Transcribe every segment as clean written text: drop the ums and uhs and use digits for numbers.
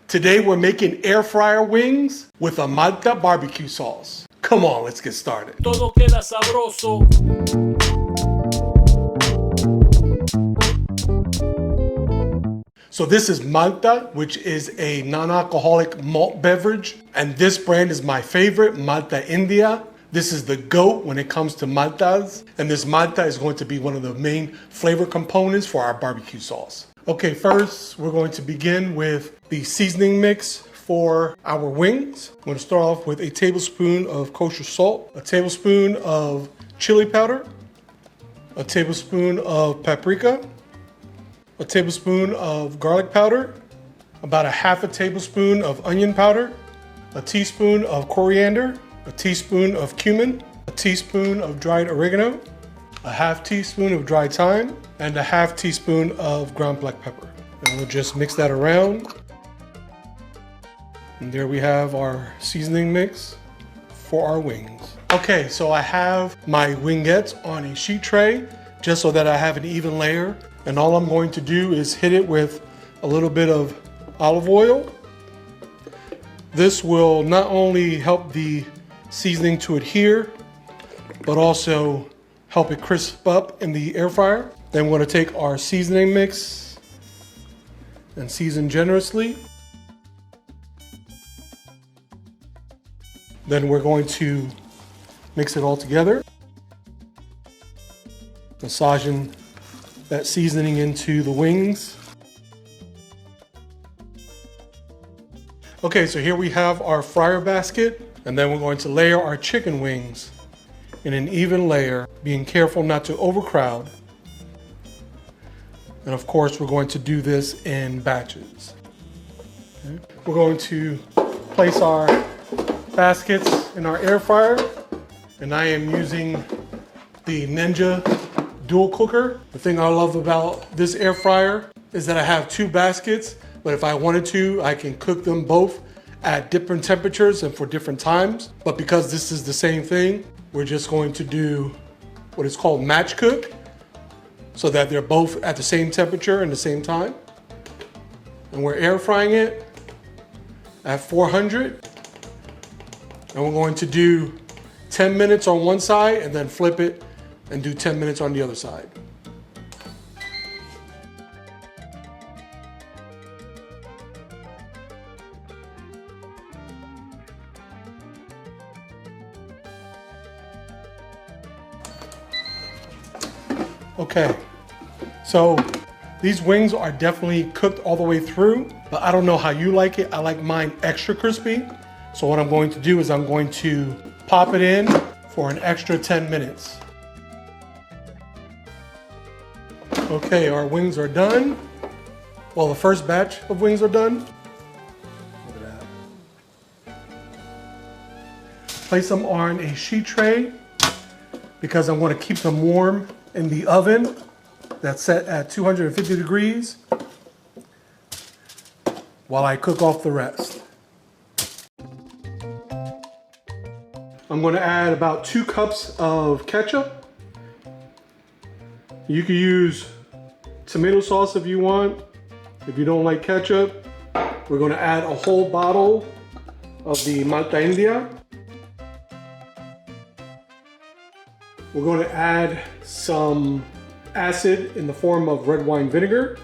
Today we're making air fryer wings with a Malta BBQ sauce. Come on, let's get started. Todo queda sabroso. So this is Malta, which is a non-alcoholic malt beverage. And this brand is my favorite, Malta India. This is the GOAT when it comes to Maltas. And this Malta is going to be one of the main flavor components for our barbecue sauce. Okay, first we're going to begin with the seasoning mix for our wings. I'm going to start off with a tablespoon of kosher salt, a tablespoon of chili powder, a tablespoon of paprika, a tablespoon of garlic powder, about a half a tablespoon of onion powder, a teaspoon of coriander, a teaspoon of cumin, a teaspoon of dried oregano, a half teaspoon of dried thyme, and a half teaspoon of ground black pepper. And we'll just mix that around. And there we have our seasoning mix for our wings. Okay, so I have my wingettes on a sheet tray just so that I have an even layer. And all I'm going to do is hit it with a little bit of olive oil. This will not only help the seasoning to adhere, but also help it crisp up in the air fryer. Then we're going to take our seasoning mix and season generously. Then we're going to mix it all together, massaging that seasoning into the wings. Okay, so here we have our fryer basket, and then we're going to layer our chicken wings in an even layer, being careful not to overcrowd. And of course, we're going to do this in batches. Okay. We're going to place our baskets in our air fryer, and I am using the Ninja dual cooker. The thing I love about this air fryer is that I have two baskets, but if I wanted to, I can cook them both at different temperatures and for different times. But because this is the same thing, we're just going to do what is called match cook, so that they're both at the same temperature and the same time. And we're air frying it at 400. And we're going to do 10 minutes on one side and then flip it and do 10 minutes on the other side. Okay, so these wings are definitely cooked all the way through, but I don't know how you like it. I like mine extra crispy. So what I'm going to do is I'm going to pop it in for an extra 10 minutes. Okay, our wings are done. Well, the first batch of wings are done. Look at that. Place them on a sheet tray because I want to keep them warm in the oven that's set at 250 degrees while I cook off the rest. I'm going to add about 2 cups of ketchup. You can use tomato sauce if you want. If you don't like ketchup, we're going to add a whole bottle of the Malta India. We're going to add some acid in the form of red wine vinegar.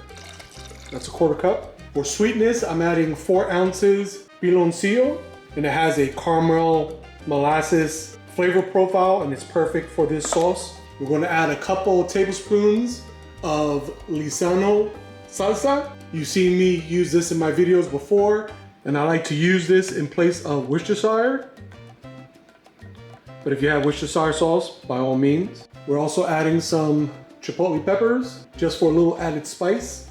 That's a 1/4 cup. For sweetness, I'm adding 4 ounces piloncillo, and it has a caramel molasses flavor profile, and it's perfect for this sauce. We're going to add a couple tablespoons of Loisa salsa. You've seen me use this in my videos before, and I like to use this in place of Worcestershire. But if you have Worcestershire sauce, by all means. We're also adding some chipotle peppers, just for a little added spice.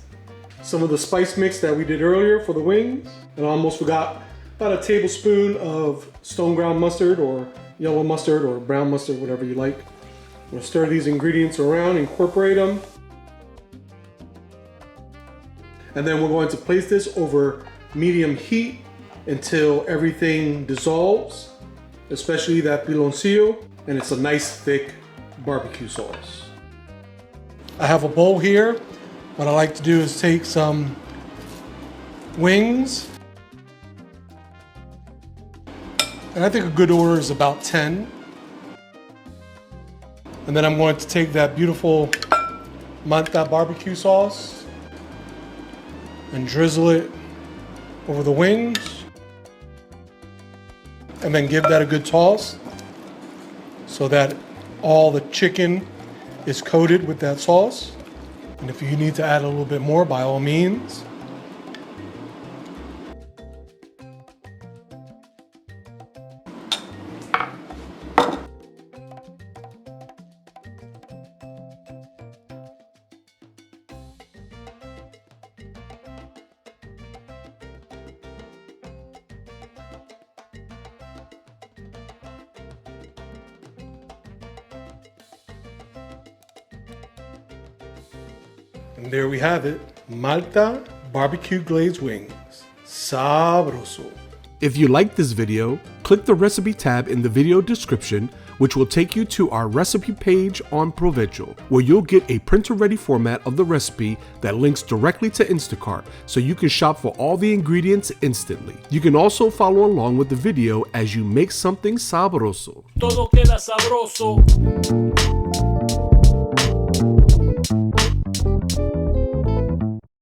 Some of the spice mix that we did earlier for the wings. And I almost forgot about a tablespoon of stone ground mustard, or yellow mustard, or brown mustard, whatever you like. We'll stir these ingredients around, incorporate them. And then we're going to place this over medium heat until everything dissolves, especially that piloncillo, and it's a nice thick barbecue sauce. I have a bowl here. What I like to do is take some wings And I think a good order is about 10. And then I'm going to take that beautiful Malta BBQ sauce and drizzle it over the wings. And then give that a good toss so that all the chicken is coated with that sauce. And if you need to add a little bit more, by all means. And there we have it, Malta barbecue glazed wings, sabroso. If you like this video, click the recipe tab in the video description, which will take you to our recipe page on Provecho, where you'll get a printer-ready format of the recipe that links directly to Instacart, so you can shop for all the ingredients instantly. You can also follow along with the video as you make something sabroso. Todo queda sabroso.